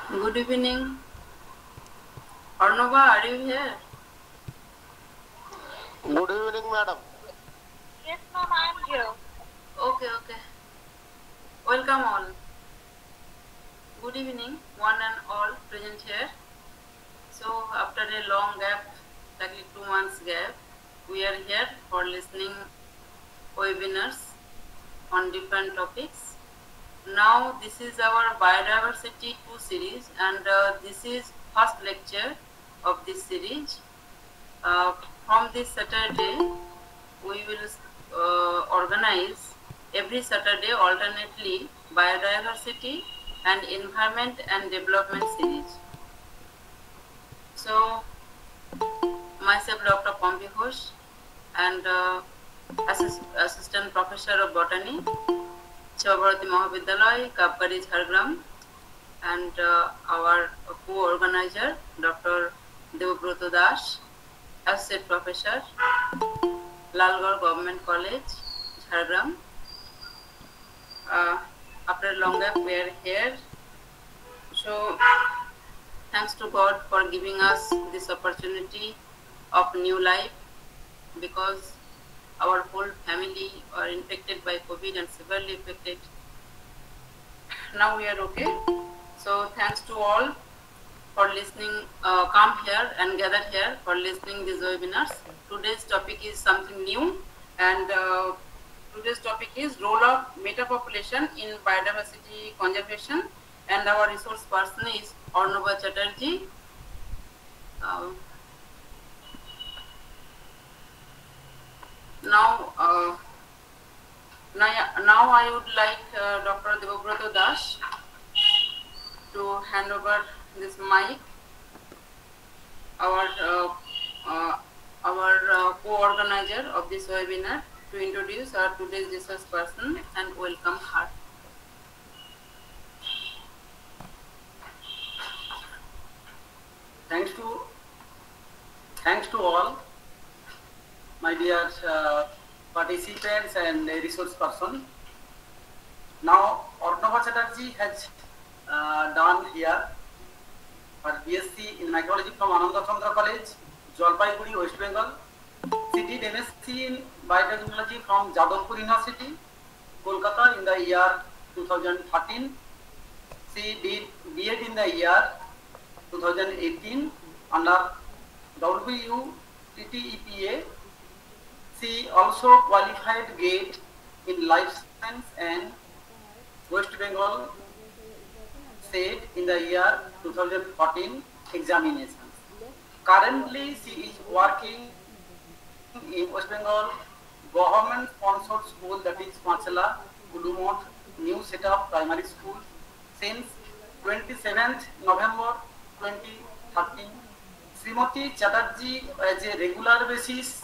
Good evening. Arnava, are you here? Good evening, madam. Yes, ma'am, I am here. Okay. Welcome all. Good evening, one and all present here. So, after a long gap, like 2 months gap, we are here for listening webinars on different topics. Now, this is our Biodiversity 2 series, and this is first lecture of this series. Uh, from this Saturday, we will organize every Saturday alternately biodiversity and environment and development series. So, myself Dr. Pompi Ghosh and Assistant Professor of Botany, Chhavarati Mahavidyalaya, Kapkari Jhargram, and our co-organizer Dr. Devabroto Das, Associate Professor, Lalgarh Government College, Jhargram. After a long gap, we are here. So, thanks to God for giving us this opportunity of new life, because our whole family are infected by COVID and severely affected. Now we are okay. So, thanks to all for listening. Come here and gather here for listening these webinars. Today's topic is something new, and today's topic is role of metapopulation in biodiversity conservation, and our resource person is Arnava Chatterjee. Uh, now, now I would like Dr. Devabroto Das to hand over this mic. Our co-organizer of this webinar, to introduce our today's resource person and welcome her. Thanks to all my dear participants and resource person. Now Arnava Chatterjee has done here her BSc in Microbiology from Ananda Chandra College, Jalpaiguri, West Bengal. She did MSc in Biotechnology from Jadavpur University, Kolkata in the year 2013. She did B.Ed in the year 2018 under WTTEPA. She also qualified GATE in Life Science and West Bengal State in the year 2014 examinations. Currently, she is working in West Bengal government sponsored school, that is Machala Ulumot New Setup Primary School, since 27th November 2013. Srimati Chatterjee as a regular basis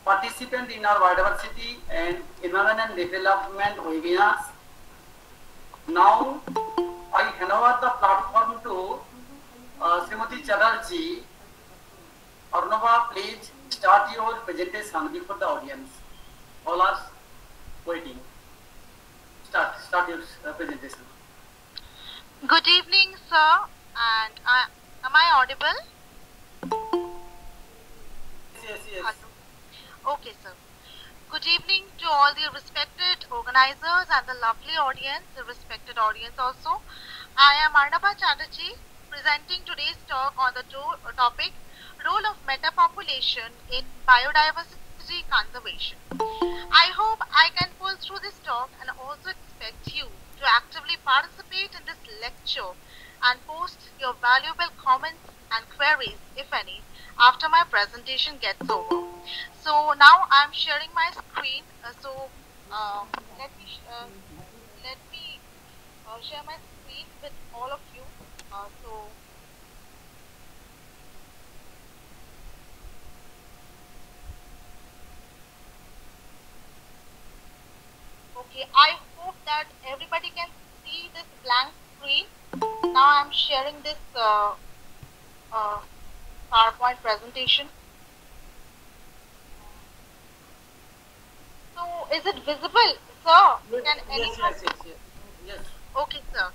participant in our biodiversity and environment development webinars. Now I hand over the platform to Srimati Chatterjee. Arnava, please start your presentation before the audience. All are waiting. Start your presentation. Good evening, sir. And am I audible? Yes. Hello. Okay, sir. Good evening to all the respected organizers and the lovely audience, the respected audience also. I am Arnava Chatterjee, presenting today's talk on the topic Role of Metapopulation in Biodiversity Conservation. I hope I can pull through this talk and also expect you to actively participate in this lecture and post your valuable comments and queries, if any, after my presentation gets over. So now I'm sharing my screen. Let me share my screen with all of you. Okay, I hope that everybody can see this blank screen. Now I'm sharing this PowerPoint presentation. So is it visible, sir? Yes. Okay, sir.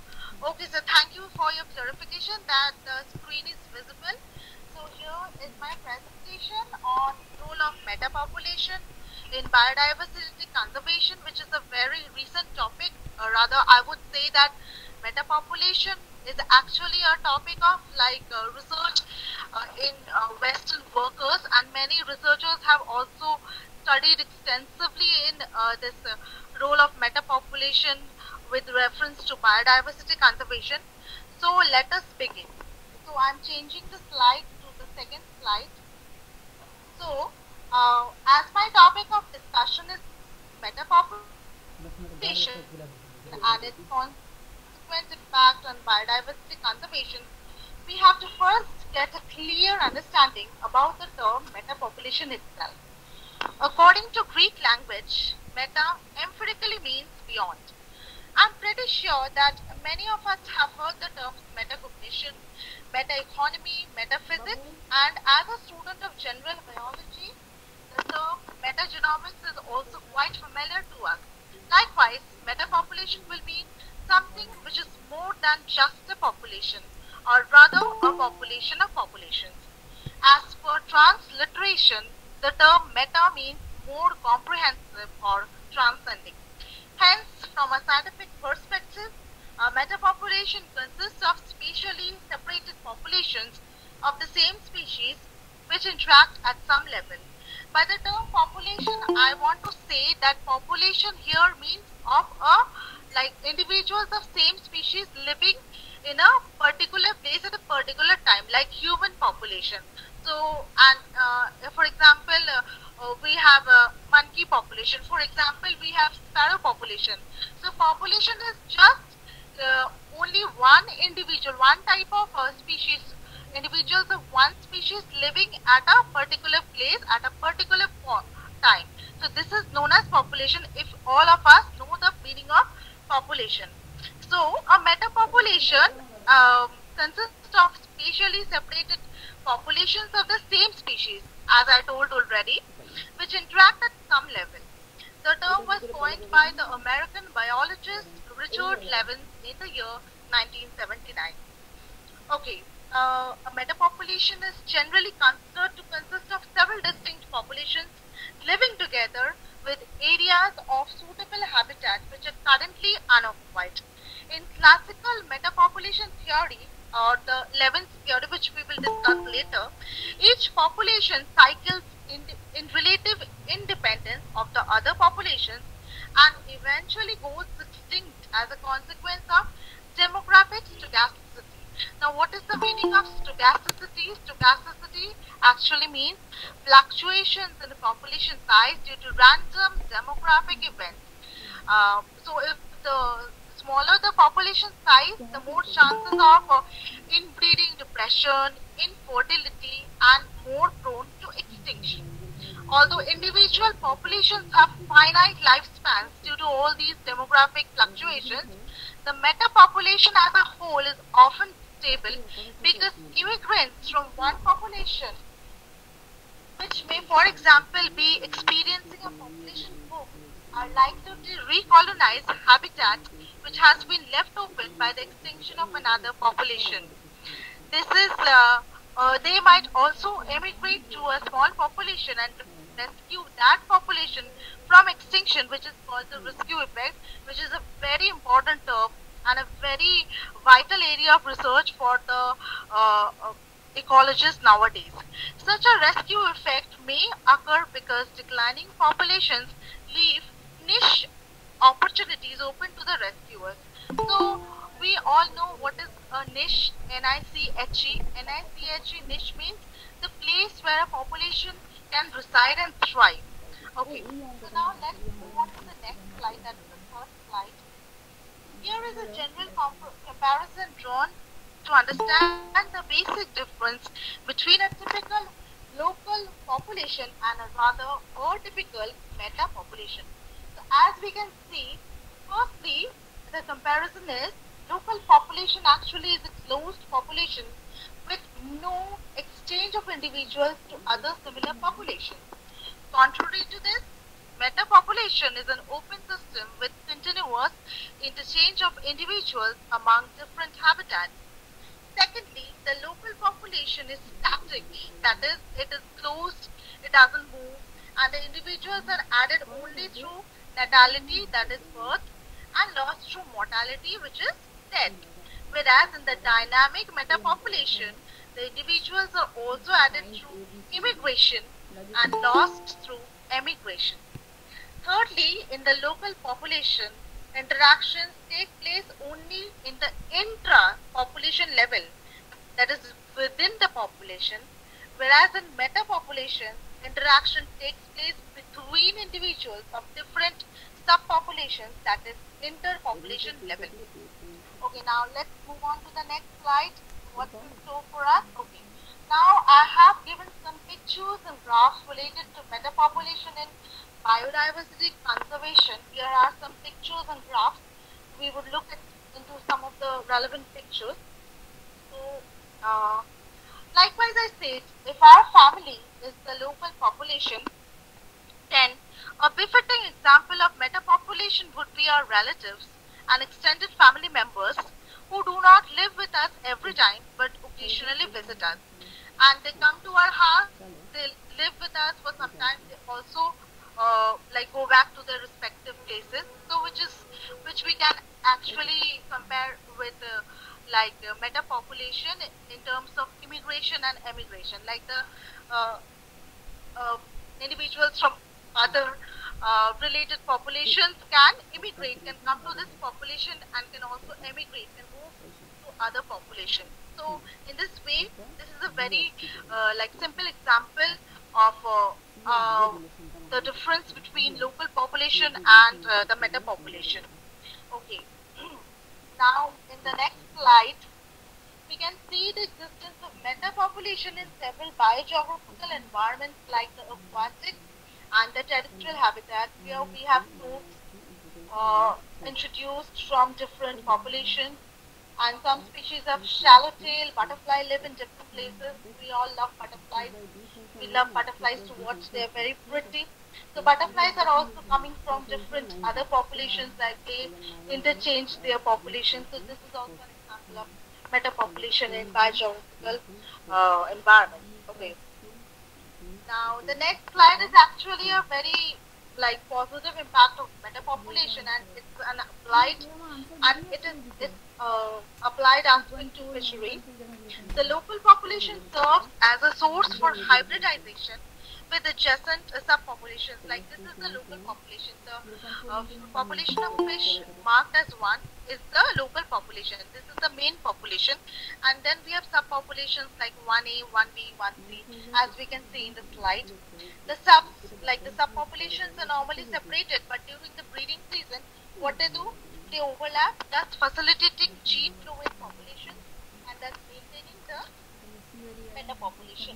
Okay, sir. Thank you for of clarification that the screen is visible. So here is my presentation on role of metapopulation in biodiversity conservation, which is a very recent topic. Or rather, I would say that metapopulation is actually a topic of research in Western workers, and many researchers have also studied extensively in this role of metapopulation with reference to biodiversity conservation. So let us begin. So I'm changing the slide to the second slide. So as my topic of discussion is metapopulation and its consequent impact on biodiversity conservation, we have to first get a clear understanding about the term metapopulation itself. According to Greek language, meta emphatically means beyond. I'm pretty sure that many of us have heard the terms metacognition, meta-economy, metaphysics, and as a student of general biology, the term metagenomics is also quite familiar to us. Likewise, metapopulation will mean something which is more than just a population, or rather a population of populations. As per transliteration, the term meta means more comprehensive or transcending. Hence, from a scientific perspective, a metapopulation consists of spatially separated populations of the same species which interact at some level. By the term population, I want to say that population here means of individuals of same species living in a particular place at a particular time, like human population. So, and for example, we have a monkey population. For example, we have sparrow population. So, population is just only one individual, one type of species, individuals of one species living at a particular place at a particular time. So, this is known as population if all of us know the meaning of population. So, a metapopulation consists of spatially separated populations of the same species, as I told already, which interact at some level. The term was coined by the American biologist Richard Levins in the year 1979. Okay, a metapopulation is generally considered to consist of several distinct populations living together with areas of suitable habitat which are currently unoccupied. In classical metapopulation theory, or the Levins theory, which we will discuss later, each population cycles in relative independence of the other populations and eventually goes extinct as a consequence of demographic stochasticity. Now, what is the meaning of stochasticity? Stochasticity actually means fluctuations in the population size due to random demographic events. So, if the smaller the population size, the more chances of inbreeding, depression, infertility, and more prone to extinction. Although individual populations have finite lifespans due to all these demographic fluctuations, the metapopulation as a whole is often stable because immigrants from one population, which may, for example, be experiencing a population boom, are likely to recolonize habitat which has been left open by the extinction of another population. This is, they might also emigrate to a small population and rescue that population from extinction, which is called the rescue effect, which is a very important term and a very vital area of research for the ecologists nowadays. Such a rescue effect may occur because declining populations leave niche opportunities open to the rescuers. So we all know what is a niche, N-I-C-H-E. N-I-C-H-E, niche means the place where a population can reside and thrive. Okay, so now let's move on to the next slide, that is the third slide. Here is a general comparison drawn to understand the basic difference between a typical local population and a rather atypical meta-population. So as we can see, firstly, the comparison is local population actually is a closed population with no exchange of individuals to other similar populations. Contrary to this, metapopulation is an open system with continuous interchange of individuals among different habitats. Secondly, the local population is static, that is, it is closed, it doesn't move, and the individuals are added only through natality, that is birth, and lost through mortality, which is death. Whereas in the dynamic metapopulation, the individuals are also added through immigration and lost through emigration. Thirdly, in the local population, interactions take place only in the intra-population level, that is within the population, whereas in meta-population, interaction takes place between individuals of different subpopulations, that is inter-population level. Okay, now let's move on to the next slide. What's in store for us? Okay, now I have given some pictures and graphs related to metapopulation in biodiversity conservation. Here are some pictures and graphs. We would look into some of the relevant pictures. So, likewise I said, if our family is the local population, then a befitting example of metapopulation would be our relatives and extended family members who do not live with us every time but occasionally visit us. And they come to our house, they live with us for some time, they also like go back to their respective places. So which we can actually compare with metapopulation in terms of immigration and emigration, like the individuals from other related populations can immigrate, can come to this population and can also emigrate, can move to other populations. So in this way, this is a very simple example of the difference between local population and the meta population. Okay. Now in the next slide, we can see the existence of meta population in several biogeographical environments like the aquatic and the terrestrial habitat. Here we have groups introduced from different populations, and some species of swallowtail butterfly live in different places. We all love butterflies. We love butterflies to watch. They are very pretty. So butterflies are also coming from different other populations, like they interchange their populations. So this is also an example of metapopulation in biogeographical environment. Okay. Now the next slide is actually a very positive impact of metapopulation, and it's an applied, and it is applied aspect to fishery. The local population serves as a source for hybridization with adjacent subpopulations. Like this is the local population. The population of fish marked as 1 is the local population. This is the main population, and then we have subpopulations like 1A, 1B, 1C, as we can see in the slide. The subpopulations are normally separated, but during the breeding season, what they do, they overlap, thus facilitating gene flow in populations and thus maintaining the meta population.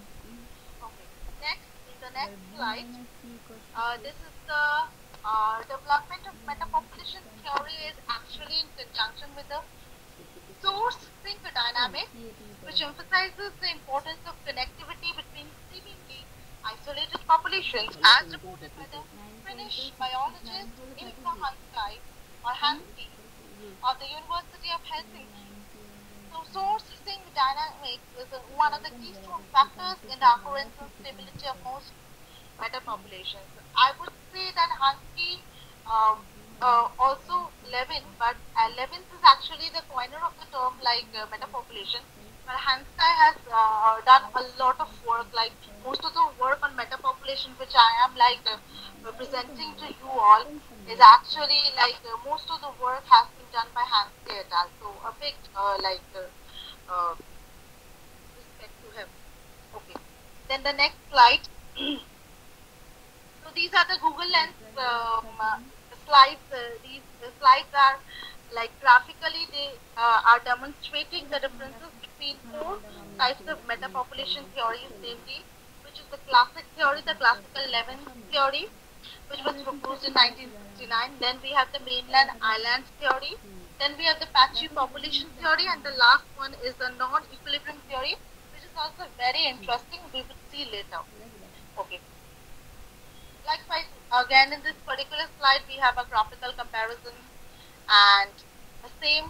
Okay. Next, in the next slide, this is the development of metapopulation theory is actually in conjunction with the source syncodynamics, which emphasizes the importance of connectivity between seemingly isolated populations, as reported by the Finnish biologist Ilkka Hanskai or Hansky of the University of Helsinki. So source syncodynamics is one of the keystone factors in the occurrence and stability of most metapopulations. I would say that Hansky also Levin, but Levin is actually the coiner of the term metapopulation. But Hansky has done a lot of work, like most of the work on metapopulation which I am presenting to you all is actually most of the work has been done by Hansky et al. So a big respect to him. Okay. Then the next slide. So these are the Google Lens slides. These slides are graphically they are demonstrating the differences between 4 types of metapopulation theories, namely, which is the classic theory, the classical Levin theory, which was proposed in 1969. Then we have the mainland islands theory. Then we have the patchy population theory, and the last one is the non-equilibrium theory, which is also very interesting. We will see later. Okay. Likewise, again in this particular slide, we have a graphical comparison, and the same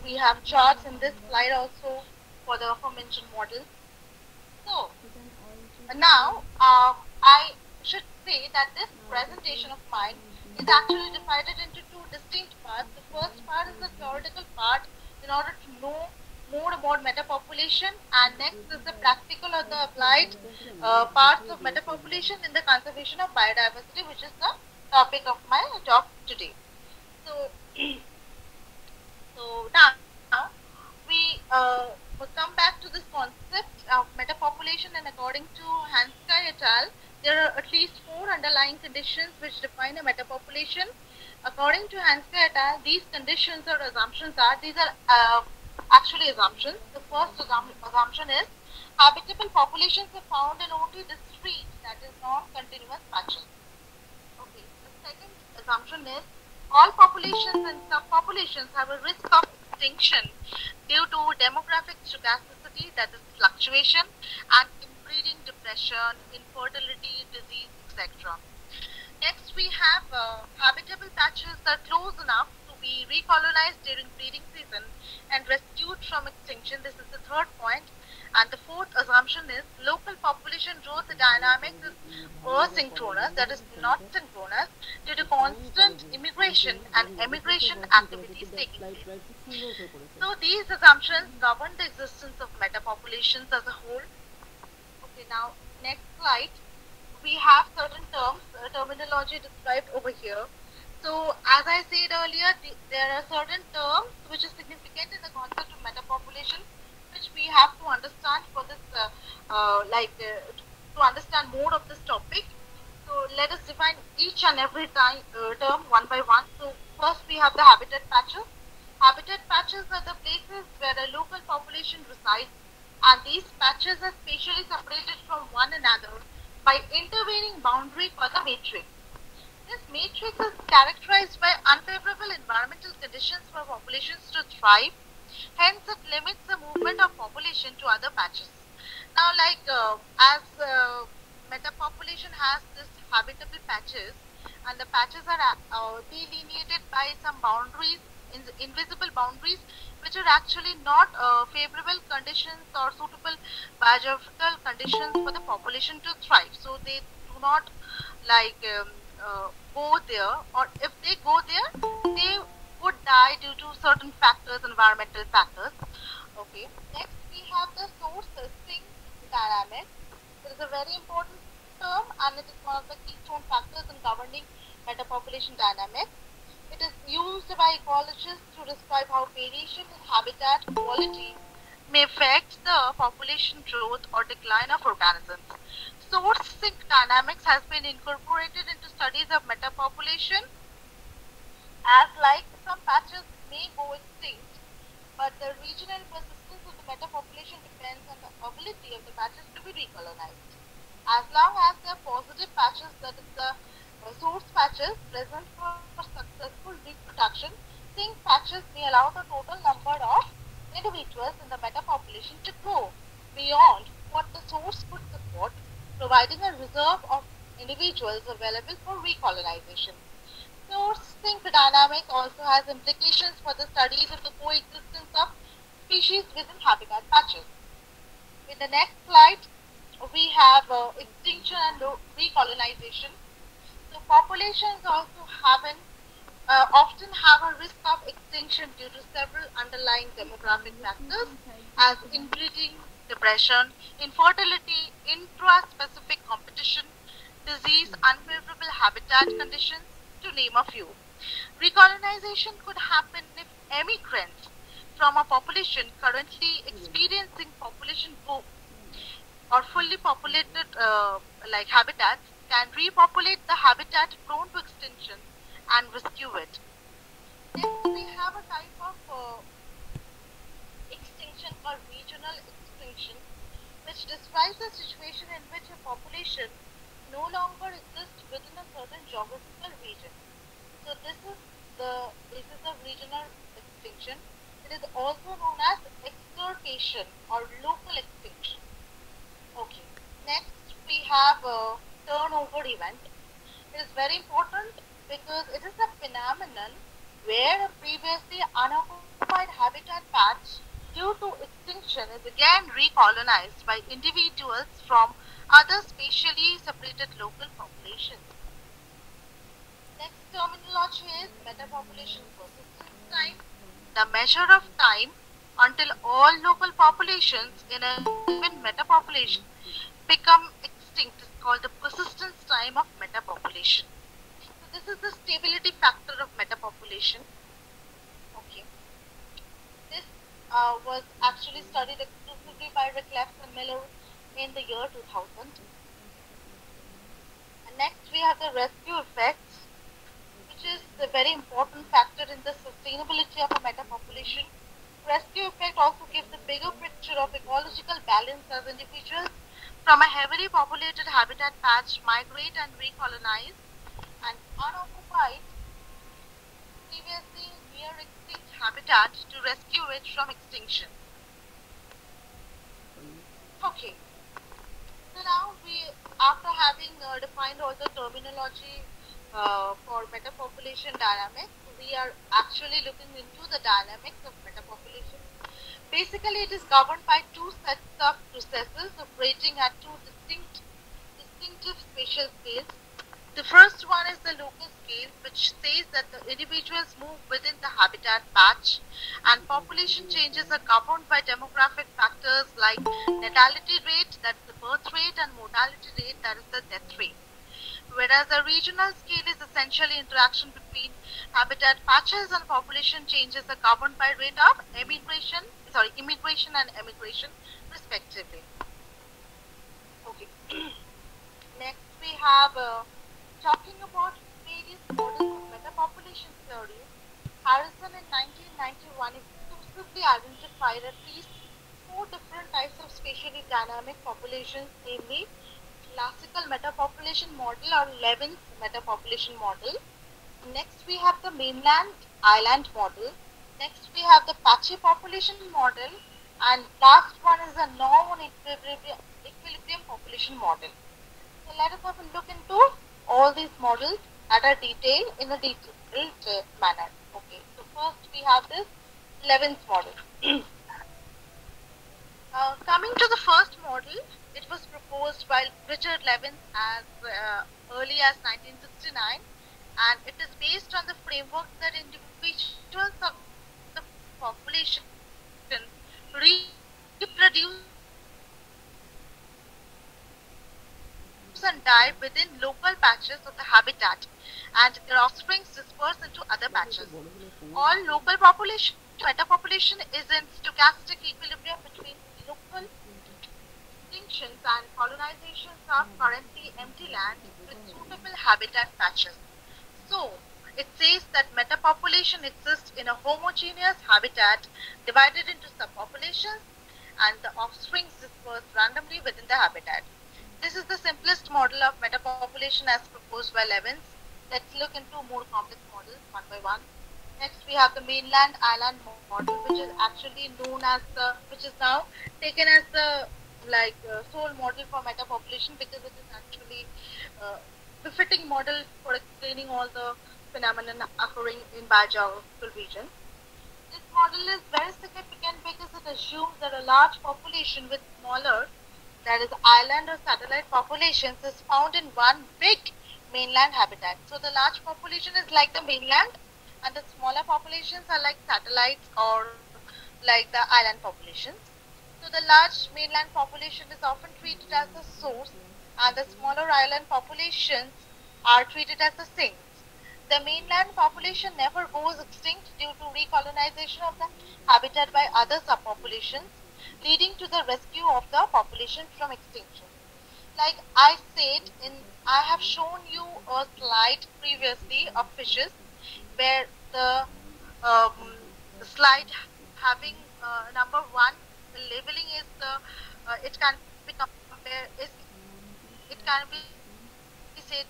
we have charts in this slide also for the aforementioned model. So now I should say that this presentation of mine is actually divided into two distinct parts. The first part is the theoretical part in order to know more about metapopulation, and next is the practical or the applied parts of metapopulation in the conservation of biodiversity, which is the topic of my talk today. So, now we come back to this concept of metapopulation, and according to Hanska et al., there are at least 4 underlying conditions which define a metapopulation. According to Hanska et al., these conditions or assumptions are, these are actually assumptions. The first assumption is habitable populations are found in only discrete, that is non-continuous patches. Okay. The second assumption is all populations and subpopulations have a risk of extinction due to demographic stochasticity, that is fluctuation, and inbreeding, depression, infertility, disease, etc. Next, we have habitable patches that are close enough to be recolonized during breeding season and rescued from extinction. This is the third point. And the fourth assumption is local population growth dynamics is asynchronous, that is not synchronous, due to constant immigration and emigration activities taking place. So these assumptions govern the existence of metapopulations as a whole. Okay, now next slide. We have certain terms, terminology described over here. So as I said earlier, there are certain terms which are significant in the concept of metapopulation, which we have to understand for this, to understand more of this topic. So let us define each and every term one by one. So first we have the habitat patches. Habitat patches are the places where a local population resides, and these patches are spatially separated from one another by intervening boundary for the matrix. This matrix is characterized by unfavorable environmental conditions for populations to thrive. Hence, it limits the movement of population to other patches. Now, as metapopulation has this habitable patches, and the patches are delineated by some boundaries, invisible boundaries, which are actually not favorable conditions or suitable biographical conditions for the population to thrive. So they do not go there, or if they go there, they would die due to certain factors, environmental factors. Okay. Next, we have the source sink dynamics. It is a very important term, and it is one of the keystone factors in governing metapopulation dynamics. It is used by ecologists to describe how variation in habitat quality may affect the population growth or decline of organisms. Source sink dynamics has been incorporated into studies of metapopulation, as some patches may go extinct, but the regional persistence of the metapopulation depends on the ability of the patches to be recolonized. As long as there are positive patches, that is the source patches present for successful reproduction, sink patches may allow the total number of individuals in the metapopulation to grow beyond what the source could support, providing a reserve of individuals available for recolonization. Source sink dynamics also has implications for the studies of the coexistence of species within habitat patches. In the next slide, we have extinction and recolonization. So populations also often have a risk of extinction due to several underlying demographic factors, as inbreeding, depression, infertility, intra-specific competition, disease, unfavorable habitat conditions, to name a few. Recolonization could happen if emigrants from a population currently experiencing population boom or fully populated habitats can repopulate the habitat prone to extinction and rescue it. Next, we have a type of extinction called regional extinction, which describes a situation in which a population no longer exists within a certain geographical region. So this is the basis of regional extinction. It is also known as extirpation or local extinction. Okay. Next, we have a turnover event. It is very important because it is a phenomenon where a previously unoccupied habitat patch due to extinction, is again recolonized by individuals from other spatially separated local populations. Next terminology is metapopulation persistence time, the measure of time until all local populations in a given metapopulation become extinct is called the persistence time of metapopulation. So this is the stability factor of metapopulation. Okay. This was actually studied exclusively by Reclef and Miller in the year 2000. And next we have the rescue effects, which is a very important factor in the sustainability of a metapopulation. Rescue effect also gives a bigger picture of ecological balance as individuals from a heavily populated habitat patch migrate and recolonize an unoccupied, previously near extinct habitat to rescue it from extinction. Okay. So now after having defined all the terminology for metapopulation dynamics, we are actually looking into the dynamics of metapopulation. Basically, it is governed by two sets of processes operating at two distinctive spatial scales. The first one is the local scale, which says that the individuals move within the habitat patch and population changes are governed by demographic factors like natality rate, that is the birth rate, and mortality rate, that is the death rate. Whereas the regional scale is essentially interaction between habitat patches and population changes are governed by rate of immigration and emigration respectively. Okay. Next we have talking about various models of metapopulation theory. Harrison in 1991 exclusively identified at least 4 different types of spatially dynamic populations, namely classical metapopulation model or Levin's metapopulation model. Next we have the mainland island model. Next we have the patchy population model, and last one is a non-equilibrium population model. So let us have a look into all these models in a detailed manner. Okay, so first we have this Levin's model. Coming to the first model, it was proposed by Richard Levins as early as 1969, and it is based on the framework that individuals of the population reproduce and die within local patches of the habitat, and their offspring disperse into other patches. All local population, metapopulation is in stochastic equilibrium between local extinctions and colonizations of currently empty land with suitable habitat patches. So, it says that metapopulation exists in a homogeneous habitat divided into subpopulations, and the offspring disperse randomly within the habitat. This is the simplest model of metapopulation as proposed by Levins. Let's look into more complex models one by one. Next, we have the mainland island model, which is actually known as which is now taken as the sole model for metapopulation, because it is actually befitting model for explaining all the phenomena occurring in biogeographical regions. This model is very significant because it assumes that a large population with smaller, that is island or satellite populations, is found in one big mainland habitat. So the large population is like the mainland, and the smaller populations are like satellites or like the island populations. So the large mainland population is often treated as the source, and the smaller island populations are treated as the sinks. The mainland population never goes extinct due to recolonization of the habitat by other subpopulations, leading to the rescue of the population from extinction. Like I said, I have shown you a slide previously of fishes, where the slide having number 1, the labeling is it can be compared, it can be said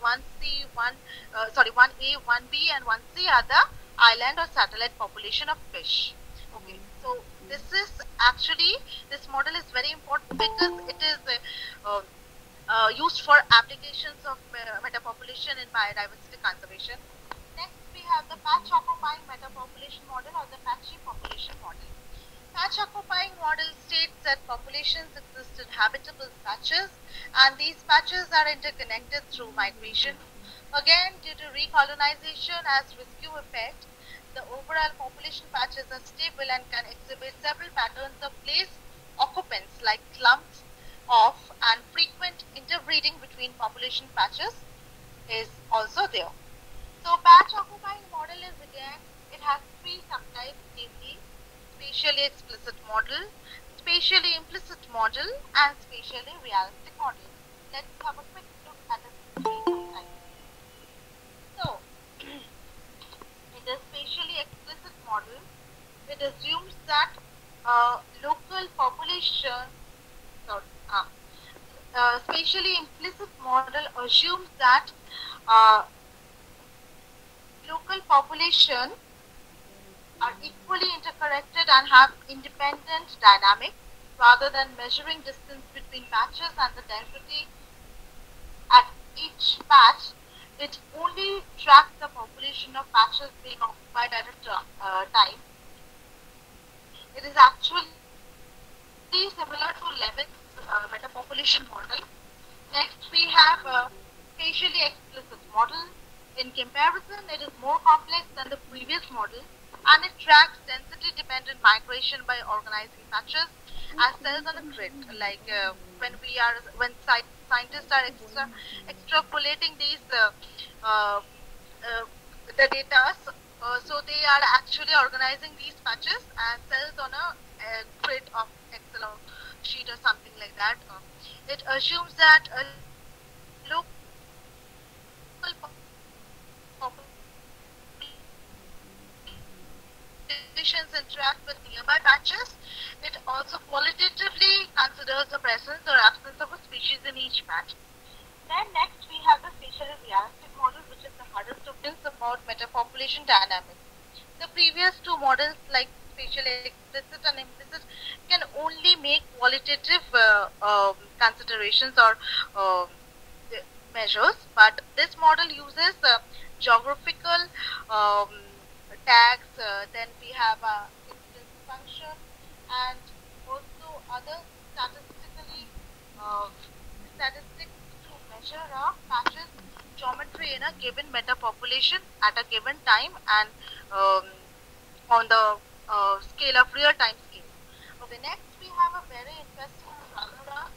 1C, 1A, 1B, and 1C are the island or satellite population of fish. Okay, so this model is very important because it is used for applications of metapopulation in biodiversity conservation. Next, we have the patch-occupying metapopulation model or the patchy population model. Patch-occupying model states that populations exist in habitable patches, and these patches are interconnected through migration. Again, due to recolonization as rescue effect, the overall population patches are stable and can exhibit several patterns of place occupants like clumps of and frequent interbreeding between population patches is also there. So patch occupying model is again, it has three subtypes, namely spatially explicit model, spatially implicit model, and spatially realistic model. Let's have a quick look at the three subtypes. So, in the spatially explicit model, it assumes that local population, spatially implicit model assumes that local population are equally interconnected and have independent dynamics rather than measuring distance between patches and the density at each patch. It only tracks the population of patches being occupied at a time. It is actually similar to Levin's metapopulation model. Next, we have a spatially explicit model. In comparison, it is more complex than the previous model, and it tracks density-dependent migration by organizing patches as cells on a grid. Like when scientists are extrapolating these the data, so they are actually organizing these patches as cells on a grid of Excel or sheet or something like that. It assumes that local populations interact with nearby patches. It also qualitatively considers the presence or absence of a species in each patch. Then next we have the spatially realistic model, which is the hardest to build about metapopulation dynamics. The previous two models, like spatially explicit and implicit, can only make qualitative considerations or measures, but this model uses geographical tags. Then we have a incidence function and also other statistics to measure a patch's geometry in a given metapopulation at a given time and on the scale of real-time scale. Okay, next we have a very interesting rather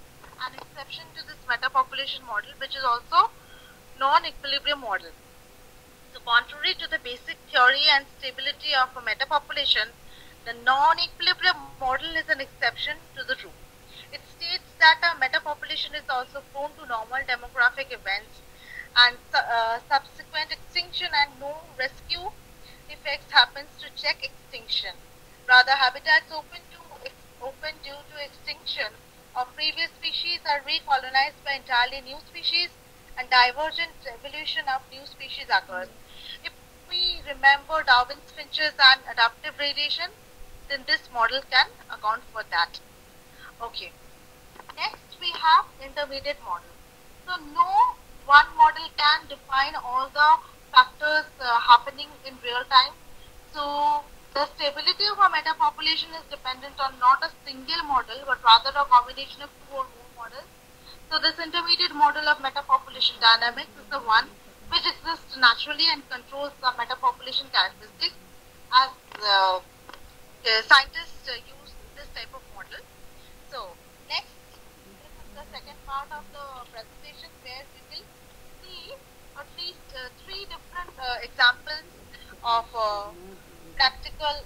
an exception to this metapopulation model, which is also non-equilibrium model. So contrary to the basic theory and stability of a metapopulation, the non-equilibrium model is an exception to the rule. It states that a metapopulation is also prone to normal demographic events and subsequent extinction, and no rescue effects happens to check extinction. Rather, habitats open due to extinction of previous species are recolonized by entirely new species, and divergent evolution of new species occurs. If we remember Darwin's finches and adaptive radiation, then this model can account for that. Okay. Next we have intermediate model. So no one model can define all the factors happening in real time. So the stability of a metapopulation is dependent on not a single model, but rather a combination of two or more models. So this intermediate model of metapopulation dynamics is the one which exists naturally and controls the metapopulation characteristics, as scientists use this type of model. So next, this is the second part of the presentation where we will see at least three different examples of practical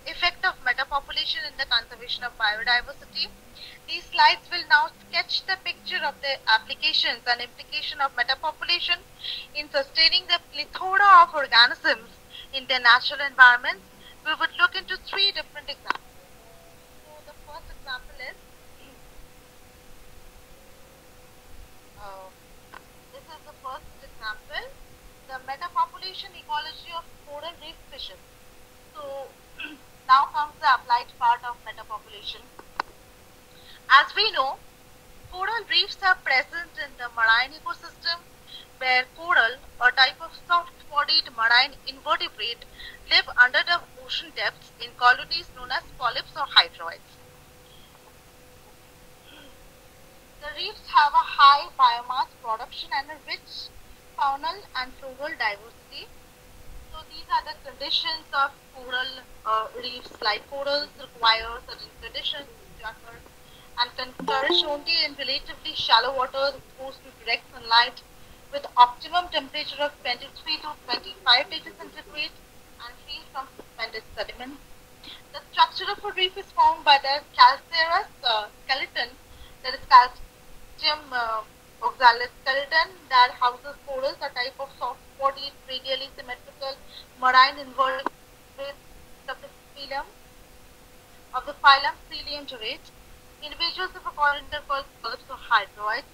effect of metapopulation in the conservation of biodiversity. These slides will now sketch the picture of the applications and implication of metapopulation in sustaining the plethora of organisms in their natural environments. We would look into three different examples. So the first example is this is the first example, the metapopulation ecology of coral reef fishes. So now comes the applied part of metapopulation. As we know, coral reefs are present in the marine ecosystem where coral, a type marine invertebrate live under the ocean depths in colonies known as polyps or hydroids. The reefs have a high biomass production and a rich faunal and floral diversity. So these are the conditions of coral reefs. Like corals require certain conditions to occur and can flourish only in relatively shallow waters exposed to direct sunlight with optimum temperature of 23 to 25 degrees centigrade and free from suspended sediment. The structure of a reef is formed by the calcareous skeleton, that is calcium oxaloskeleton, that houses corals, a type of soft-bodied, radially symmetrical marine invertebrate of the phylum Coelenterate. Individuals of a colony are called polyps or hydroids.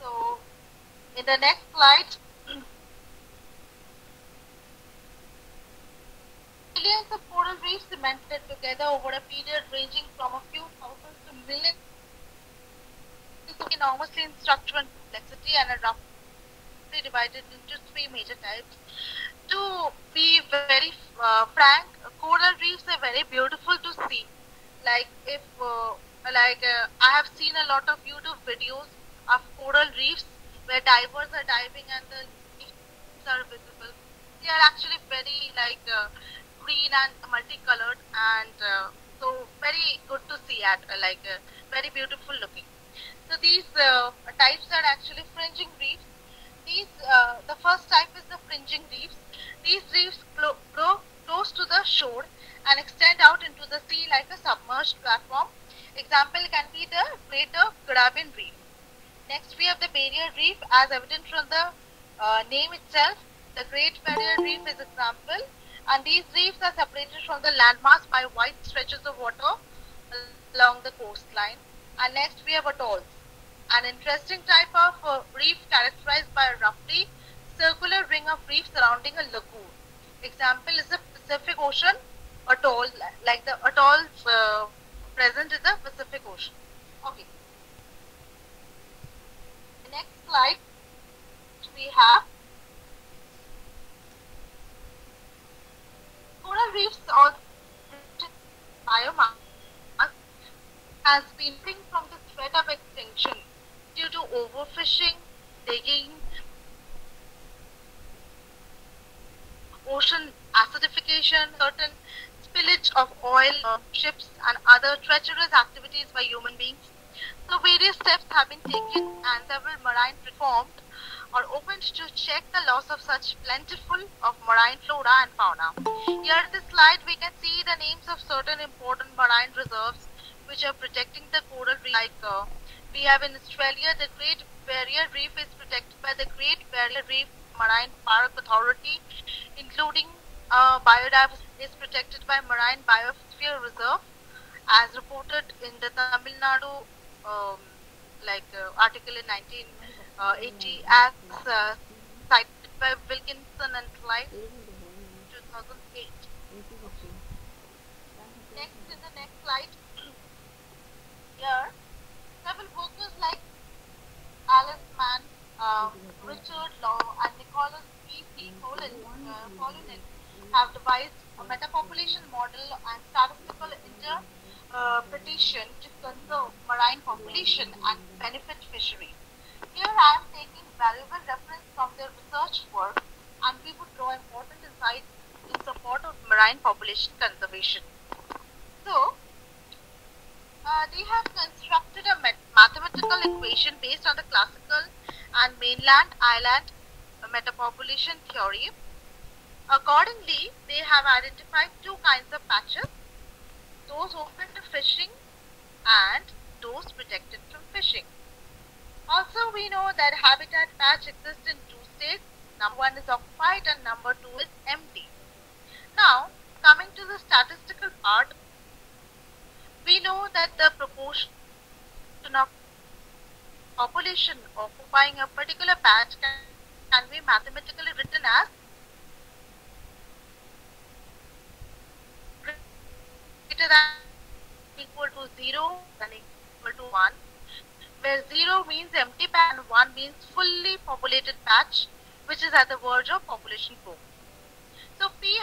So, in the next slide, millions of coral reefs cemented together over a period ranging from a few thousands to millions, enormously in structure and complexity, and are roughly divided into three major types. To be very frank, coral reefs are very beautiful to see. Like if I have seen a lot of YouTube videos of coral reefs where divers are diving and the reefs are visible. They are actually very green and multicolored, and so very good to see at very beautiful looking. So these types are actually fringing reefs. The first type is the fringing reefs. These reefs grow close to the shore and extend out into the sea like a submerged platform. Example can be the Greater Caribbean Reef. Next we have the Barrier Reef, as evident from the name itself. The Great Barrier Reef is example, and these reefs are separated from the landmass by wide stretches of water along the coastline. And next we have atolls, an interesting type of reef characterized by a roughly circular ring of reef surrounding a lagoon. Example is the Pacific Ocean atoll, like the atolls present in the Pacific Ocean. Okay. The next slide we have coral reefs or biomass has been linked from the threat of extinction due to overfishing, digging, ocean acidification, certain spillage of oil, ships, and other treacherous activities by human beings. So various steps have been taken and several marine reforms are opened to check the loss of such plentiful of marine flora and fauna. Here in this slide we can see the names of certain important marine reserves which are protecting the coral reef. We have in Australia, the Great Barrier Reef is protected by the Great Barrier Reef Marine Park Authority, including biodiversity is protected by Marine Biosphere Reserve, as reported in the Tamil Nadu article in 1980 as cited by Wilkinson and Clyde 2008. Next, in the next slide, here several workers like Alice Mann, Richard Law, and Nicholas B.C. Polinen have devised a metapopulation model and statistical interpretation to conserve marine population and benefit fisheries. Here I am taking valuable reference from their research work, and we would draw important insights in support of marine population conservation. So, they have constructed a mathematical equation based on the classical and mainland island metapopulation theory. Accordingly, they have identified two kinds of patches, those open to fishing and those protected from fishing. Also, we know that habitat patch exists in two states. Number one is occupied and number two is empty. Now, coming to the statistical part, we know that the proportion of population occupying a particular patch can be mathematically written as greater than equal to 0 than equal to 1, where 0 means empty patch and 1 means fully populated patch, which is at the verge of population growth. So P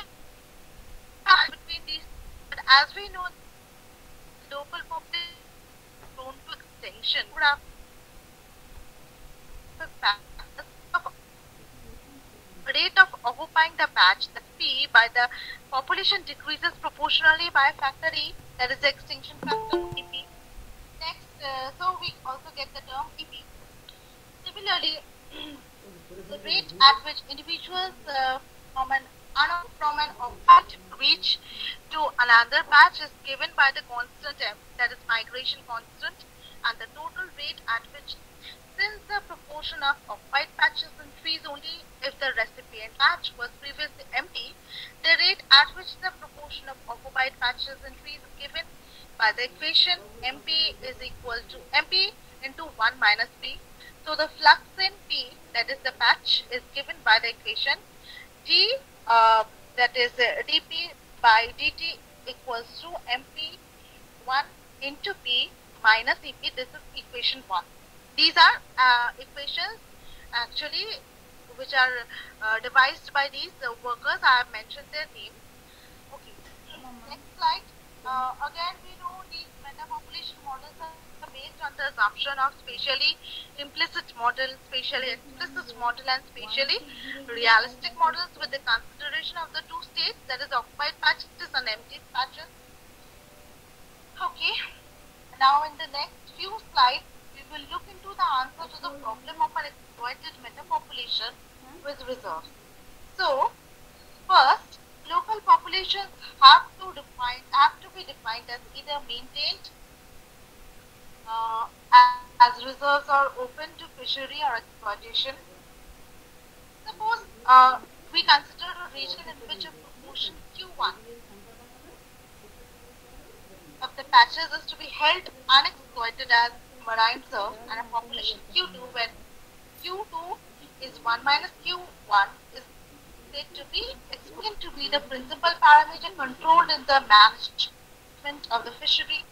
between these, but as we know, local population is prone to extinction. Would have rate of occupying the patch, the P, by the population decreases proportionally by a factor E, that is the extinction factor EP. Next, so we also get the term EP. Similarly, the rate at which individuals from an occupied reach to another patch is given by the constant M, that is migration constant, and the total rate at which, since the proportion of occupied patches increase only if the recipient patch was previously empty, the rate at which the proportion of occupied patches increase is given by the equation MP is equal to MP into 1 minus P. So the flux in P, that is the patch, is given by the equation D, that is dP by dt equals to MP 1 into P minus EP. This is equation 1. These are equations actually which are devised by these workers. I have mentioned their names. Okay. Next slide. Again, we know these meta-population models are based on the assumption of spatially implicit model, spatially explicit model, and spatially realistic models with the consideration of the two states, that is occupied patches and empty patches. Okay. Now in the next few slides, we will look into the answer to the problem of an exploited metapopulation with reserves. So, first, local populations have to be defined as either maintained as reserves or open to fishery or exploitation. Suppose we consider a region in which a proportion Q1 of the patches is to be held unexploited as marine reserve, and a population Q2 where Q2 is 1 minus Q1 is said to be explained to be the principal parameter controlled in the management of the fishery.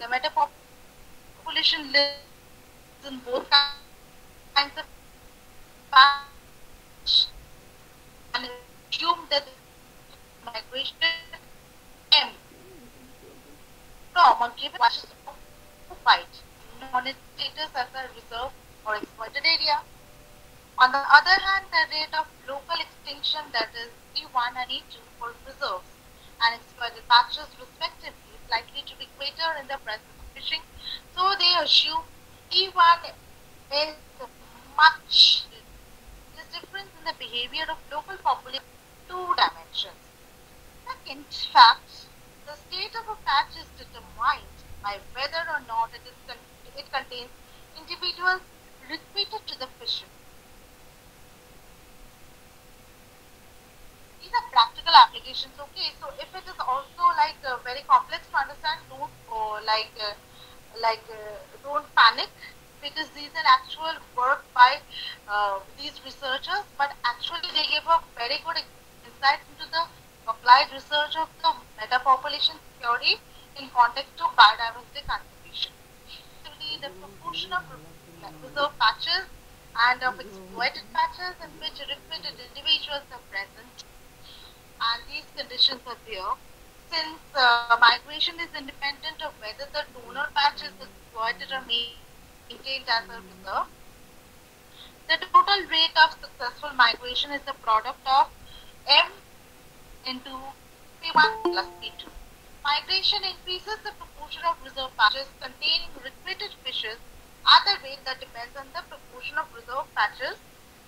The metapopulation lives in both kinds of patch and assume that migration M from a given patch is occupied on its status as a reserve or exploited area. On the other hand, the rate of local extinction, that is E1 and E2 for reserves and exploited patches respectively, is likely to be greater in the presence of fishing. So they assume E1 is much. This difference in the behavior of local population two dimensions. Second fact, the state of a patch is determined by whether or not it contains individuals restricted to the fishery. These are practical applications. Okay, so if it is also like very complex to understand, don't don't panic, because these are actual work by these researchers, but actually they give a very good insight into the applied research of the metapopulation theory in context of biodiversity conservation. The proportion of reserve patches and of exploited patches in which restricted individuals are present, and these conditions appear since migration is independent of whether the donor patch is exploited or maintained as a reserve. The total rate of successful migration is the product of M into P1 plus P2. Migration increases the proportion of reserve patches containing recruited fishes at a rate that depends on the proportion of reserve patches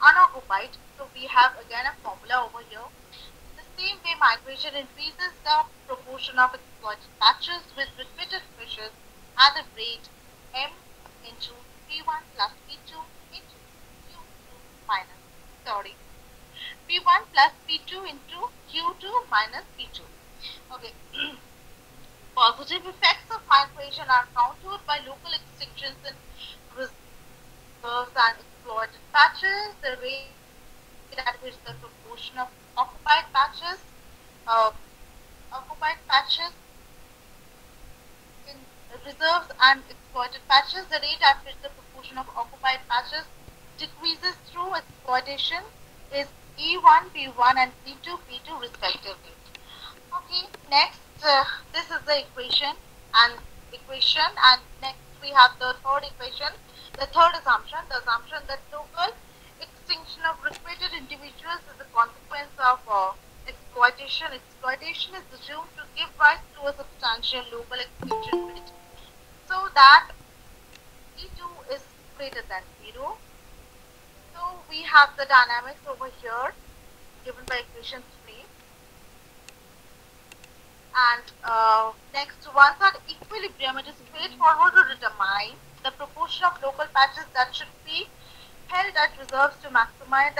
unoccupied. So we have again a formula over here. In the same way, migration increases the proportion of exploited patches with recruited fishes at the rate M into P1 plus P2 into Q2 minus, P1 plus P2 into Q2 minus P2. Okay. Positive effects of migration are countered by local extinctions in reserves and exploited patches. The rate at which the proportion of occupied patches in reserves and exploited patches, the rate at which the proportion of occupied patches decreases through exploitation is E1 P1, P1 and P2, P2 respectively. Okay, next this is the equation and next we have the third equation, the third assumption, the assumption that local extinction of recruited individuals is a consequence of exploitation. Exploitation is assumed to give rise to a substantial local extinction rate, so that P2 is greater than 0. So we have the dynamics over here given by equation 3. And next, once at equilibrium, it is straightforward to determine the proportion of local patches that should be held at reserves to maximize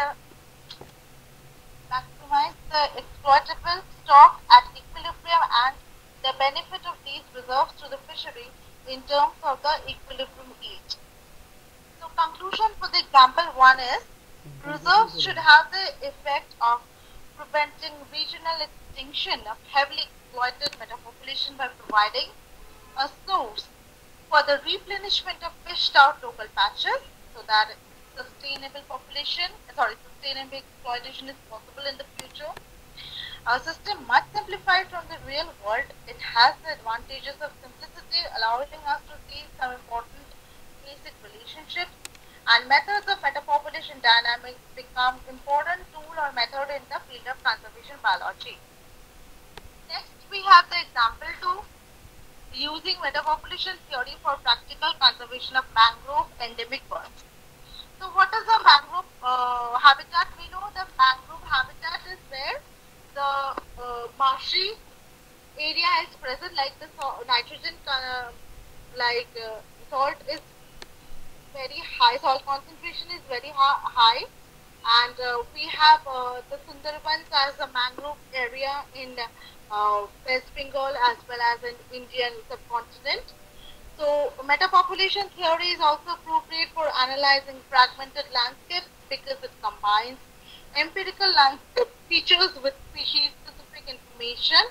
the exploitable stock at equilibrium and the benefit of these reserves to the fishery in terms of the equilibrium yield. So conclusion for the example 1 is, reserves should have the effect of preventing regional extinction of heavily exploited metapopulation by providing a source for the replenishment of fished out local patches, so that sustainable exploitation is possible in the future. Our system much simplified from the real world. It has the advantages of simplicity, allowing us to see some important basic relationships, and methods of metapopulation dynamics become important tool or method in the field of conservation biology. Next, we have the example 2, using metapopulation theory for practical conservation of mangrove endemic birds. So what is a mangrove habitat? We know the mangrove habitat is where the marshy area is present, like the nitrogen salt is very high, salt concentration is very high, and we have the Sundarbans as a mangrove area in West Bengal as well as in Indian subcontinent. So metapopulation theory is also appropriate for analyzing fragmented landscapes because it combines empirical landscape features with species-specific information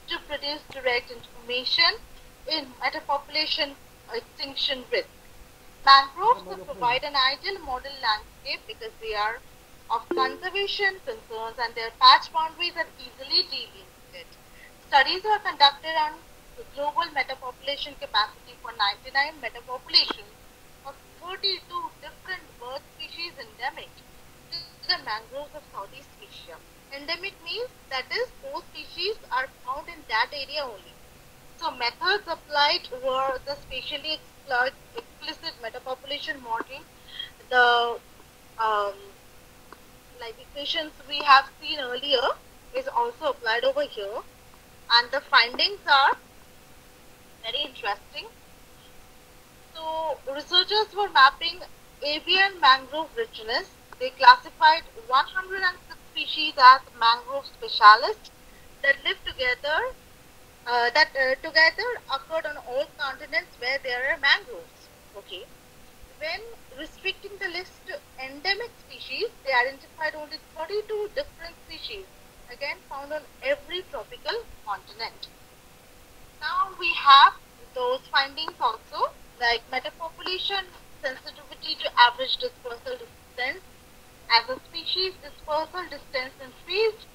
to produce direct information in metapopulation extinction risk. Mangroves will provide an ideal model landscape because they are of conservation concerns and their patch boundaries are easily delimited. Studies were conducted on the global metapopulation capacity for 99 metapopulations of 32 different bird species endemic to the mangroves of Southeast Asia. Endemic means that is, those species are found in that area only. So methods applied were the spatially explicit metapopulation modeling, the like equations we have seen earlier is also applied over here, and the findings are very interesting. So researchers were mapping avian mangrove richness. They classified 106 species as mangrove specialists that live together, together occurred on all continents where there are mangroves. Okay. When restricting the list to endemic species, they identified only 32 different species, again found on every tropical continent. Now we have those findings also, like metapopulation sensitivity to average dispersal distance. As a species dispersal distance increased,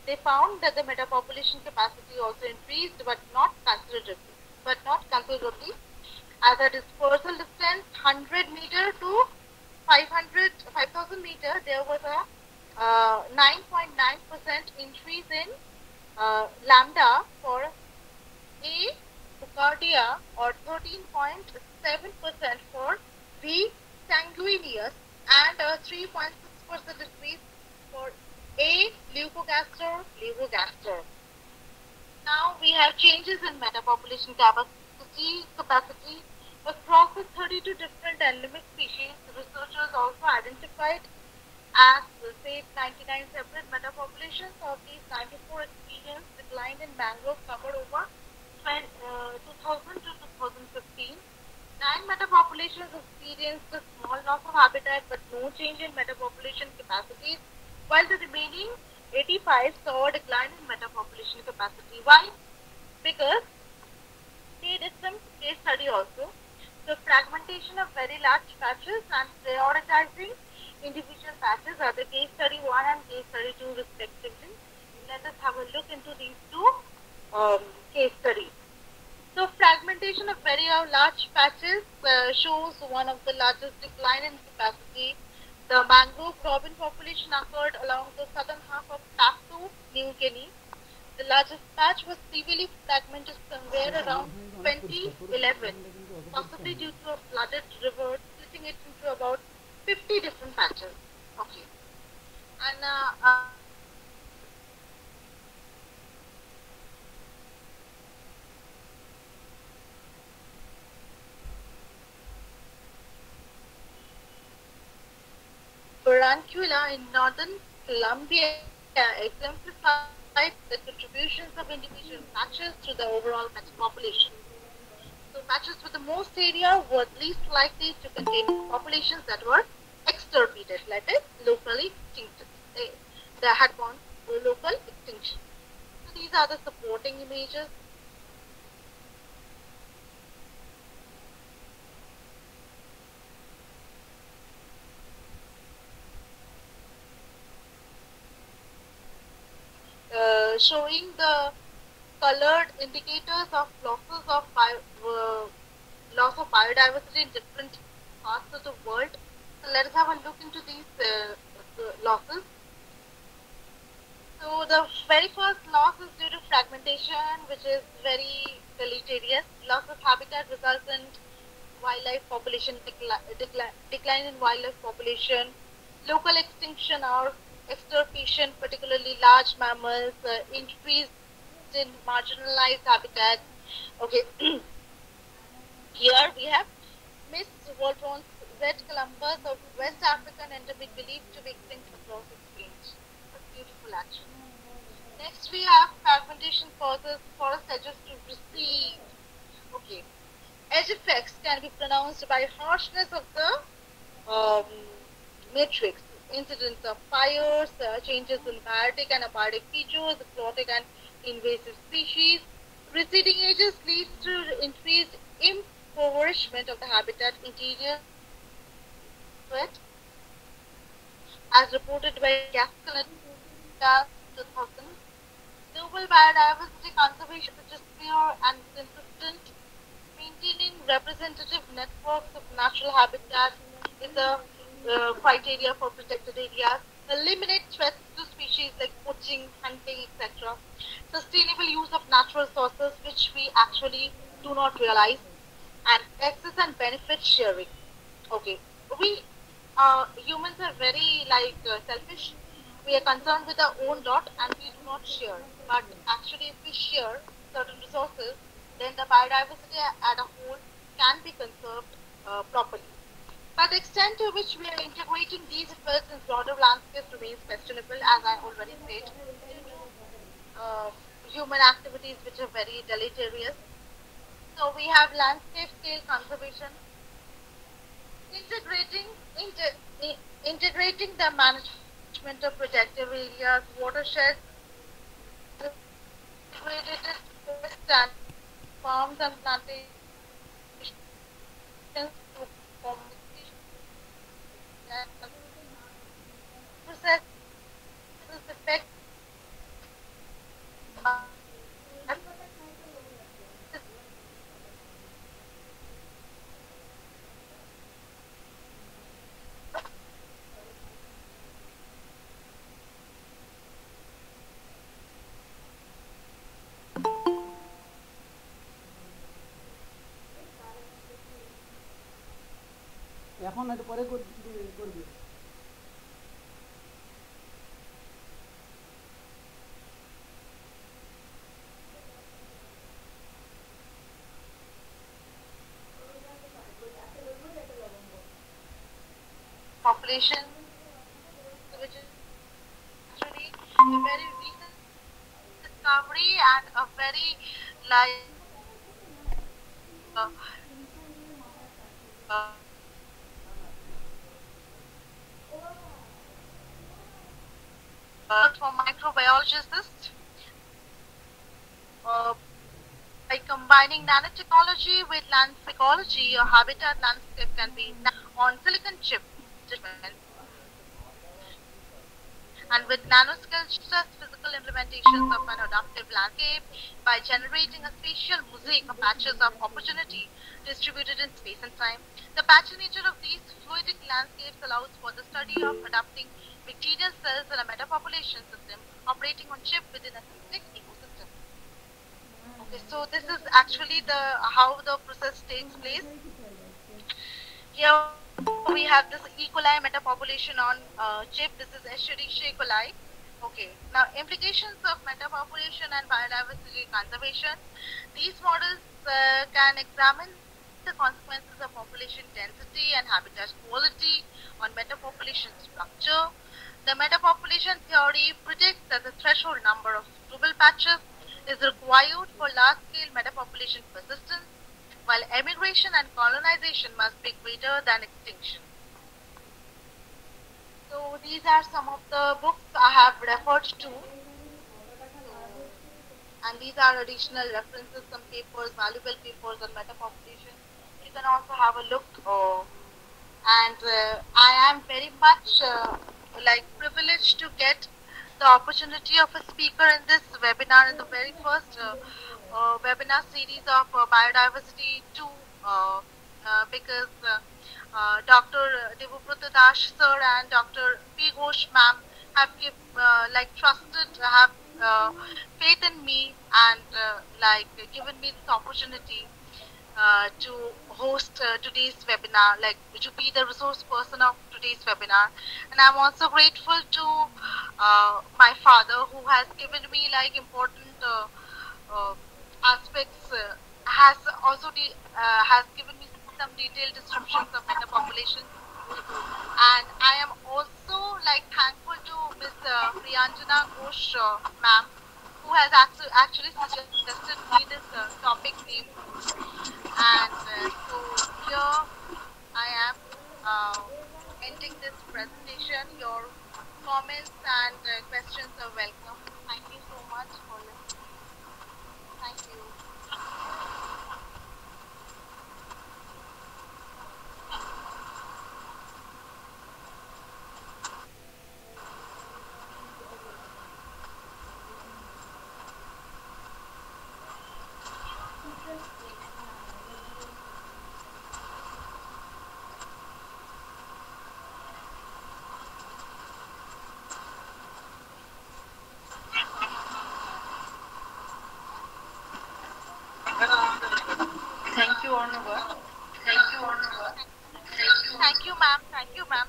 they found that the metapopulation capacity also increased, but not considerably. As a dispersal distance 100 meter to 5,000 meter, there was a 9.9% increase in lambda for A. Bucardia or 13.7% for B. sanguineus and a 3.6% decrease for A. leucogaster. Now we have changes in metapopulation capacity across the 32 different endemic species. Researchers also identified as say 99 separate metapopulations. Of these, 94 experienced decline in mangrove cover over 2000 to 2015. 9 metapopulations experienced a small loss of habitat but no change in metapopulation capacities, while the remaining 85 saw a decline in metapopulation capacity. Why? Because they did some case study also. So fragmentation of very large patches and prioritizing individual patches are the case study 1 and case study 2 respectively. Let us have a look into these two case studies. So fragmentation of very large patches shows one of the largest decline in capacity. The mangrove robin population occurred along the southern half of Taktu, New Guinea. The largest patch was severely fragmented somewhere around 2011, possibly due to a flooded river, splitting it into about 50 different patches. Okay. And Barranquilla in northern Colombia exemplifies the contributions of individual patches to the overall patch population. So patches with the most area were least likely to contain populations that were extirpated, that is, locally extincted. They had gone through local extinction. So these are the supporting images. Showing the colored indicators of loss of biodiversity in different parts of the world. So let us have a look into these losses. So the very first loss is due to fragmentation, which is very deleterious. Loss of habitat results in wildlife population decline in wildlife population, local extinction or extirpation, particularly large mammals, increase in marginalized habitats. Okay, here we have Miss Waldron's red columbus of West African endemic believed to be extinct across its range. A beautiful action. Next we have fragmentation causes forest edges to recede. Okay, edge effects can be pronounced by harshness of the matrix, incidence of fires, changes in biotic and abiotic features, aquatic and invasive species. Receding edges leads to increased impoverishment of the habitat interior, as reported by Gaskell 2000. Global biodiversity conservation, which is pure and consistent, maintaining representative networks of natural habitat is a criteria for protected areas. Eliminate threats to species like poaching, hunting, etc. Sustainable use of natural sources, which we actually do not realize, and access and benefit sharing. Okay, we humans are very selfish. We are concerned with our own dot and we do not share. But actually, if we share certain resources, then the biodiversity as a whole can be conserved properly. But the extent to which we are integrating these effects in broader landscapes remains questionable, as I already said, due to human activities which are very deleterious. So we have landscape scale conservation, integrating the management of protective areas, watersheds, integrated forests and farms and plantations to process this effect এখন একটু পরে করবি population, which is actually a very recent discovery and a very for microbiologists. By combining nanotechnology with landscape ecology, a habitat landscape can be on silicon chip and with nanoscale stress physical implementations of an adaptive landscape by generating a spatial mosaic of patches of opportunity distributed in space and time. The patchy nature of these fluidic landscapes allows for the study of adapting bacterial cells in a metapopulation system operating on chip within a cystic ecosystem. Okay, so this is actually the how the process takes place. Here we have this E. coli metapopulation on chip. This is Escherichia coli. Okay, now implications of metapopulation and biodiversity conservation. These models can examine the consequences of population density and habitat quality on metapopulation structure. The metapopulation theory predicts that the threshold number of suitable patches is required for large-scale metapopulation persistence, while emigration and colonization must be greater than extinction. So these are some of the books I have referred to, and these are additional references, some papers, valuable papers on metapopulation. You can also have a look. And I am very much privileged to get the opportunity of a speaker in this webinar, in the very first webinar series of Biodiversity 2, because Dr. Devubrata Das sir and Dr. P. Ghosh ma'am have faith in me and given me this opportunity to host today's webinar, to be the resource person of today's webinar. And I'm also grateful to my father, who has given me important aspects, has given me some detailed descriptions of metapopulation. And I am also thankful to Ms. Priyanjana Ghosh ma'am, who has actually suggested me this topic name. And so here I am ending this presentation. Your comments and questions are welcome. Thank you so much for listening. Thank you. Thank you, Arnaba. Thank you, ma'am. Thank you, ma'am.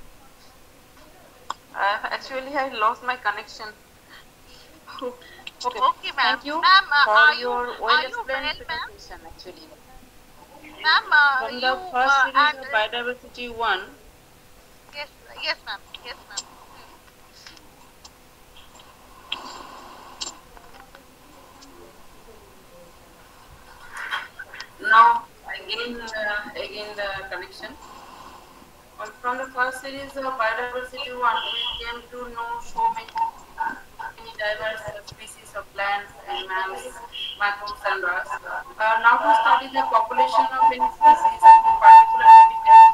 Actually, I lost my connection. Okay, Okay, ma'am. thank you Ma'am, for your well-explained ma'am? presentation, actually. Ma'am, From the first series of Biodiversity 1, yes, ma'am. Yes, ma'am. now again the connection. From the first series of Biodiversity 1, we came to know so many diverse species of plants, animals, microbes and rocks. Now to study the population of any species in a particular habitat,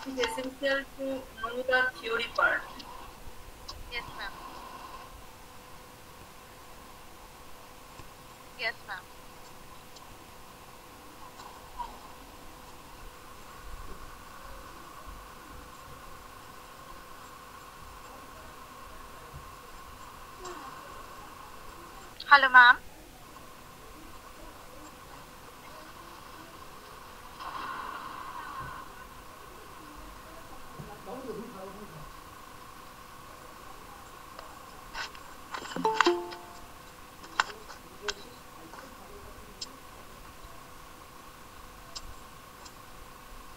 it is essential to know the theory part. Yes, ma'am. Yes, ma'am. Hello, ma'am.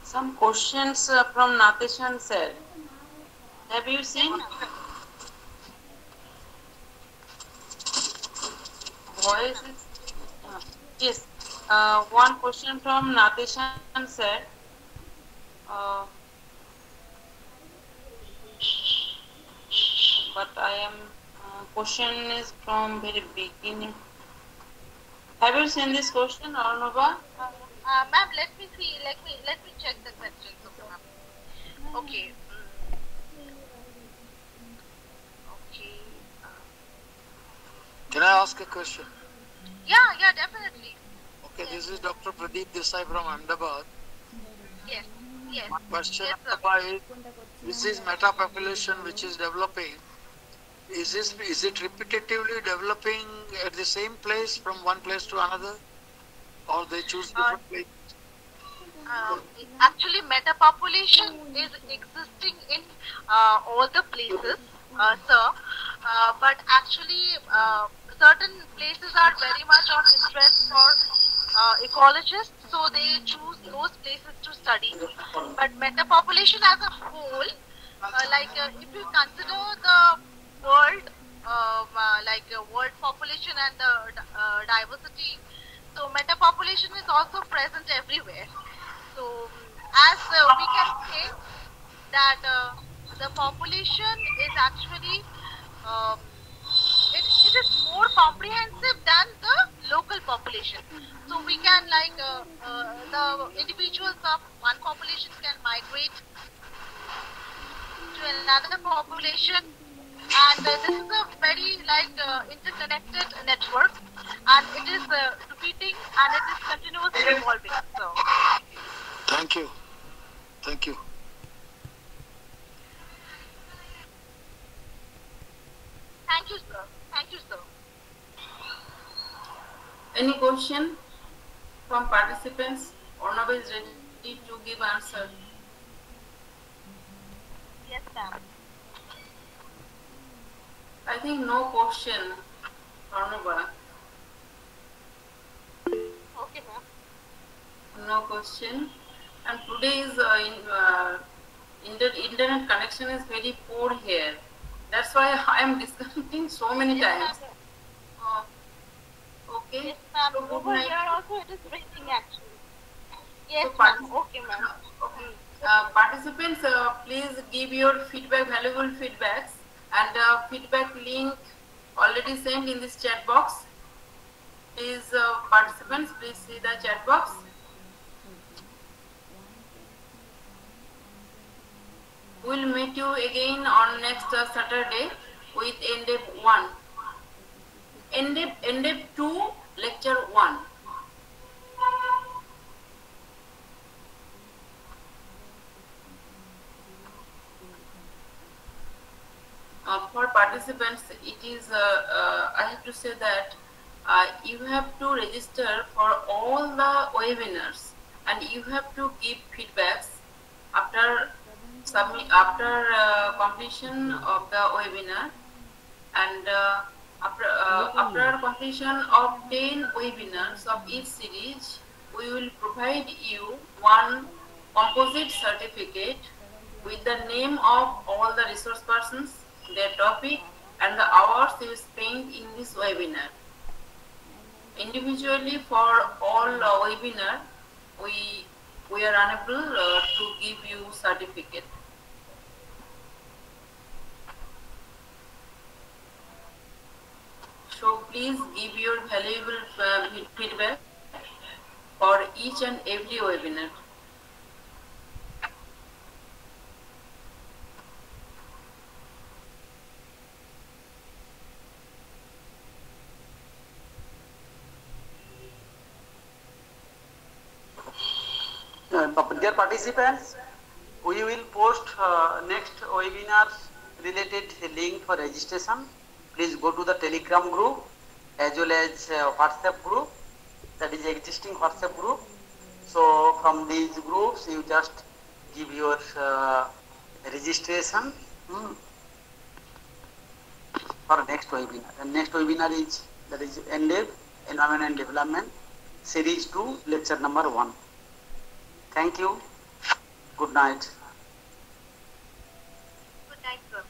Some questions from Nateshan sir. Have you seen? Voice is, yes. One question from Nateshan sir. But I am question is from very beginning. Have you seen this question, Arnaba? Ma'am, let me see. Let me check the questions. Okay, ma'am. Okay. Can I ask a question? Yeah, definitely. Okay, this is Dr. Pradeep Desai from Ahmedabad. Yes, yes, My question yes, sir. is this meta population which is developing, is it repetitively developing at the same place from one place to another, or they choose Uh, different places? Actually, meta population is existing in all the places, sir. But actually, certain places are very much of interest for ecologists, so they choose those places to study. But meta population as a whole, if you consider the world, world population and the diversity, so meta population is also present everywhere. So, as we can say that the population is actually um, it is more comprehensive than the local population. So we can the individuals of one population can migrate to another population, and this is a very interconnected network, and it is repeating and it is continuously evolving. So. Thank you. Thank you. Thank you, sir. Thank you, sir. Any question from participants? Ornava is ready to give answer. Yes, ma'am. I think no question, Ornava. Okay, ma'am. No question. And today's internet connection is very poor here. That's why I am disconnecting so many times. Okay. Yes, ma'am. So good Over night. here also it is breaking actually. Yes, So ma'am. Okay, ma'am. Okay. Participants, please give your feedback, valuable feedbacks, and feedback link already sent in this chat box. Please, participants, please see the chat box. We'll meet you again on next Saturday with NDEP 1. NDEP 2, lecture 1. For participants, it is, I have to say that you have to register for all the webinars and you have to give feedbacks after completion of the webinar, and after completion of 10 webinars of each series, we will provide you one composite certificate with the name of all the resource persons, their topic, and the hours you spent in this webinar. Individually for all webinar, we are unable to give you certificate. So please give your valuable feedback for each and every webinar. Dear participants, we will post next webinars related link for registration. Please go to the Telegram group as well as WhatsApp group, that is existing WhatsApp group. So from these groups you just give your registration for next webinar. And next webinar is, that is NDEP, Environment and Development, Series 2, Lecture number 1. Thank you. Good night. Good night, sir.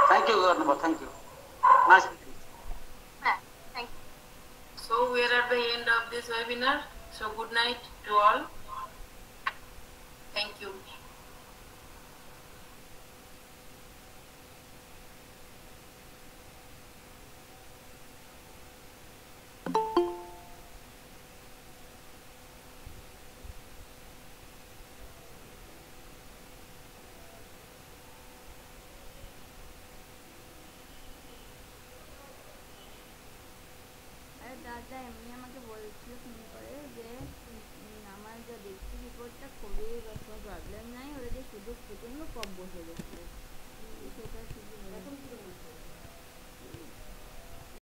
Thank you, Garnaba. Thank you. Nice meeting. Thank you. So we are at the end of this webinar. So good night to all. Thank you.